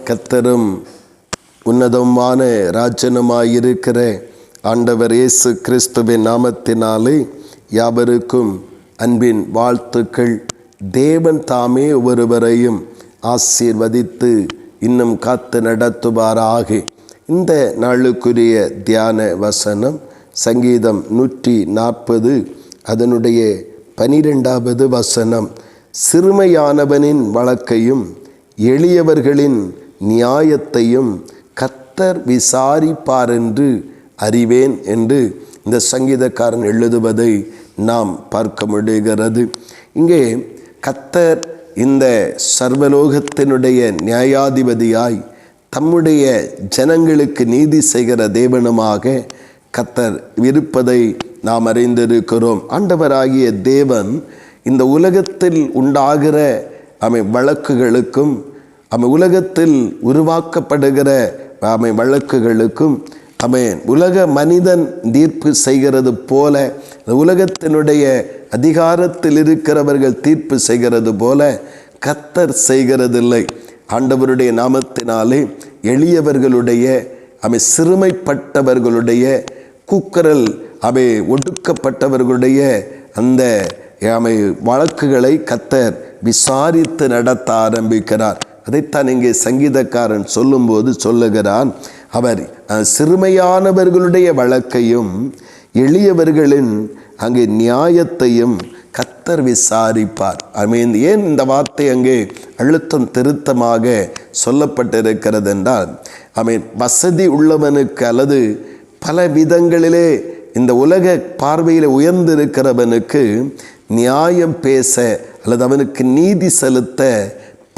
கர்த்தரும் உன்னதமான ராஜனுமாயிருக்கிற ஆண்டவர் இயேசு கிறிஸ்துவின் நாமத்தினாலே யாவருக்கும் அன்பின் வாழ்த்துக்கள். தேவன் தாமே ஒருவரையும் ஆசீர்வதித்து இன்னும் காத்து நடத்துவாராக. இந்த நாளுக்குரிய தியான வசனம் சங்கீதம் 140 அதனுடைய 12வது வசனம். சிறுமையானவனின் வழக்கையும் எளியவர்களின் நியாயத்தையும் கர்த்தர் விசாரிப்பார் என்று அறிவேன் என்று இந்த சங்கீதக்காரன் எழுதுவதை நாம் பார்க்க முடிகிறது. இங்கே கர்த்தர் இந்த சர்வலோகத்தினுடைய நியாயாதிபதியாய் தம்முடைய ஜனங்களுக்கு நீதி செய்கிற தேவனுமாக கர்த்தர் இருப்பதை நாம் அறிந்திருக்கிறோம். ஆண்டவராகிய தேவன் இந்த உலகத்தில் உண்டாகிற வழக்குகளுக்கும் உலகத்தில் உருவாக்கப்படுகிற வழக்குகளுக்கும் உலக மனிதன் தீர்ப்பு செய்கிறது போல, உலகத்தினுடைய அதிகாரத்தில் இருக்கிறவர்கள் தீர்ப்பு செய்கிறது போல கர்த்தர் செய்கிறதில்லை. ஆண்டவருடைய நாமத்தினாலே எளியவர்களுடைய சிறுமைப்பட்டவர்களுடைய கூக்குரல் ஒடுக்கப்பட்டவர்களுடைய அந்த வழக்குகளை கர்த்தர் விசாரித்து நடத்த ஆரம்பிக்கிறார். அதைத்தான் இங்கே சங்கீதக்காரன் சொல்லும்போது சொல்லுகிறான், அவர் சிறுமையானவர்களுடைய வழக்கையும் எளியவர்களின் அங்கே நியாயத்தையும் கர்த்தர் விசாரிப்பார். ஏன் இந்த வார்த்தை அங்கே அழுத்தம் திருத்தமாக சொல்லப்பட்டிருக்கிறது என்றால், வசதி உள்ளவனுக்கு அல்லது பல விதங்களிலே இந்த உலக பார்வையில் உயர்ந்திருக்கிறவனுக்கு நியாயம் பேச அல்லது அவனுக்கு நீதி செலுத்த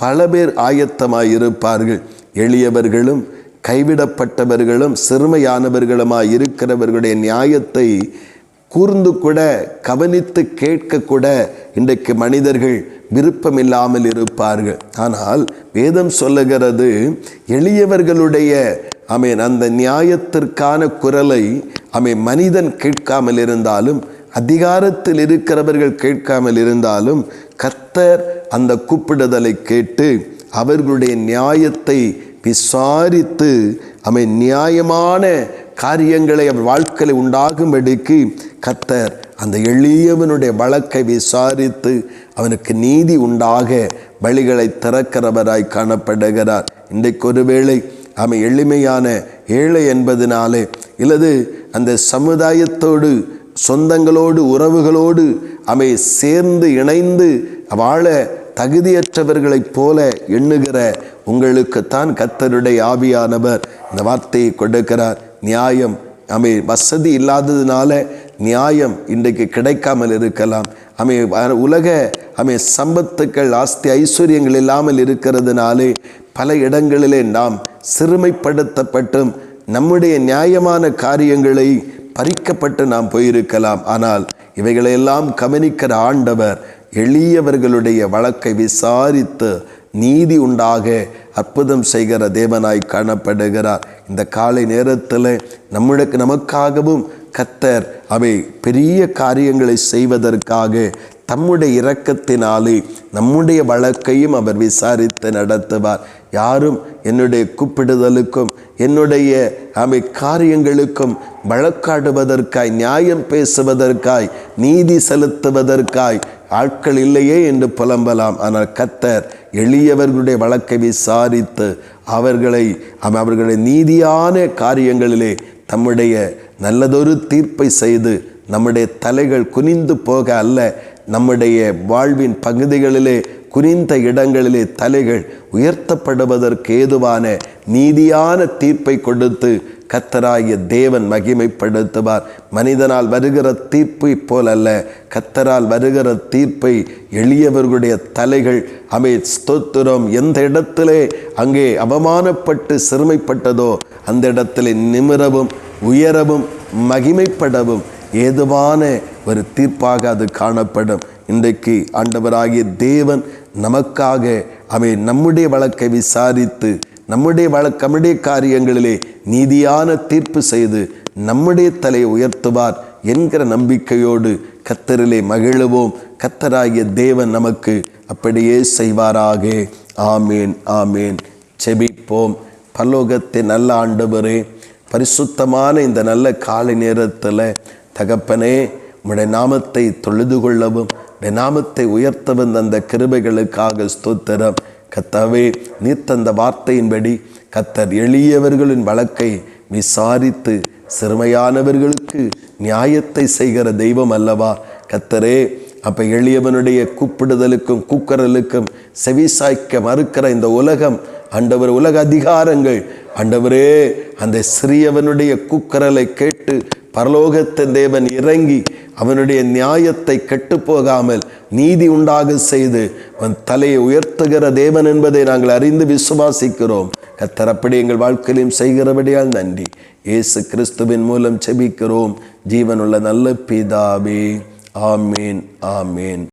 பல பேர் ஆயத்தமாயிருப்பார்கள். எளியவர்களும் கைவிடப்பட்டவர்களும் சிறுமையானவர்களுமாய் இருக்கிறவர்களுடைய நியாயத்தை கூர்ந்து கூட கவனித்து கேட்கக்கூட இன்றைக்கு மனிதர்கள் விருப்பமில்லாமல் இருப்பார்கள். ஆனால் வேதம் சொல்லுகிறது, எளியவர்களுடைய அந்த நியாயத்திற்கான குரலை மனிதன் கேட்காமல் இருந்தாலும், அதிகாரத்தில் இருக்கிறவர்கள் கேட்காமல் இருந்தாலும், கர்த்தர் அந்த கூப்பிடுதலை கேட்டு அவர்களுடைய நியாயத்தை விசாரித்து நியாயமான காரியங்களை அவர் வாழ்க்கையில் உண்டாகும்படிக்கு கர்த்தர் அந்த எளியவனுடைய வழக்கை விசாரித்து அவனுக்கு நீதி உண்டாக வழிகளை திறக்கிறவராய் காணப்படுகிறார். இன்றைக்கு ஒருவேளை எளிமையான ஏழை என்பதனாலே இல்லது அந்த சமுதாயத்தோடு சொந்தங்களோடு உறவுகளோடு சேர்ந்து இணைந்து வாழ தகுதியற்றவர்களைப் போல எண்ணுகிற உங்களுக்குத்தான் கர்த்தருடைய ஆவியானவர் இந்த வார்த்தையை கொடுக்கிறார். நியாயம் வசதி இல்லாததுனால நியாயம் இன்றைக்கு கிடைக்காமல் இருக்கலாம். உலக சம்பத்துக்கள் ஆஸ்தி ஐஸ்வர்யங்கள் இல்லாமல் இருக்கிறதுனாலே பல இடங்களிலே நாம் சிறுமைப்படுத்தப்பட்டும் நம்முடைய நியாயமான காரியங்களை பறிக்கப்பட்டு நாம் போயிருக்கலாம். ஆனால் இவைகளையெல்லாம் கவனிக்கிற ஆண்டவர் எளியவர்களுடைய வழக்கை விசாரித்து நீதி உண்டாக அற்புதம் செய்கிற தேவனாய் காணப்படுகிறார். இந்த காலை நேரத்தில் நமக்காகவும் கர்த்தர் பெரிய காரியங்களை செய்வதற்காக தம்முடைய இரக்கத்தினாலே நம்முடைய வழக்கையும் அவர் விசாரித்து நடத்துவார். யாரும் என்னுடைய கூப்பிடுதலுக்கும் என்னுடைய காரியங்களுக்கும் வழக்காடுவதற்காய், நியாயம் பேசுவதற்காய், நீதி செலுத்துவதற்காய் ஆட்கள் இல்லையே என்று புலம்பலாம். ஆனால் கர்த்தர் எளியவர்களுடைய வழக்கை விசாரித்து அவர்களை நீதியான காரியங்களிலே தம்முடைய நல்லதொரு தீர்ப்பை செய்து நம்முடைய தலைகள் குனிந்து போக அல்ல, நம்முடைய வாழ்வின் பகுதிகளிலே குறிந்த இடங்களிலே தலைகள் உயர்த்தப்படுவதற்கு ஏதுவான நீதியான தீர்ப்பை கொடுத்து கர்த்தராகிய தேவன் மகிமைப்படுத்துவார். மனிதனால் வருகிற தீர்ப்பை போலல்ல, கர்த்தரால் வருகிற தீர்ப்பை எளியவர்களுடைய தலைகள் ஸ்தோத்திரம் எந்த இடத்திலே அங்கே அவமானப்பட்டு சிறுமைப்பட்டதோ அந்த இடத்திலே நிமிரவும் உயரவும் மகிமைப்படவும் ஏதுவான ஒரு தீர்ப்பாக அது காணப்படும். இன்றைக்கு ஆண்டவராகிய தேவன் நமக்காக நம்முடைய வழக்கை விசாரித்து நம்முடைய காரியங்களிலே நீதியான தீர்ப்பு செய்து நம்முடைய தலையை உயர்த்துவார் என்கிற நம்பிக்கையோடு கர்த்தரிலே மகிழுவோம். கர்த்தராகிய தேவன் நமக்கு அப்படியே செய்வாராக. ஆமேன் ஆமேன். செபி ஜெபிப்போம். பரலோகத்தின் நல்ல ஆண்டவரே, பரிசுத்தமான இந்த நல்ல காலை நேரத்தில் தகப்பனே, உம்முடைய நாமத்தை தொழுது கொள்ளவும் உம்முடைய நாமத்தை உயர்த்தவும் அந்த கிருபைகளுக்காக ஸ்தோத்திரம். கர்த்தாவே, நீர் தந்த வார்த்தையின்படி கர்த்தர் எளியவர்களின் வழக்கை விசாரித்து சிறுமையானவர்களுக்கு நியாயத்தை செய்கிற தெய்வம் அல்லவா கர்த்தரே. அப்போ எளியவனுடைய கூப்பிடுதலுக்கும் கூக்குரலுக்கும் செவிசாய்க்க மறுக்கிற இந்த உலகம் ஆண்டவர், உலக அதிகாரங்கள் ஆண்டவரே, அந்த சிறியவனுடைய கூக்குரலை கேட்டு பரலோகத்தின் தேவன் இறங்கி அவனுடைய நியாயத்தை கெட்டுப்போகாமல் நீதி உண்டாக செய்து அவன் தலையை உயர்த்துகிற தேவன் என்பதை நாங்கள் அறிந்து விசுவாசிக்கிறோம். கர்த்தர் அப்படி எங்கள் வாழ்க்கையிலும் செய்கிறபடியால் நன்றி. இயேசு கிறிஸ்துவின் மூலம் செபிக்கிறோம் ஜீவனுள்ள நல்ல பிதாவே. ஆமேன், ஆமேன்.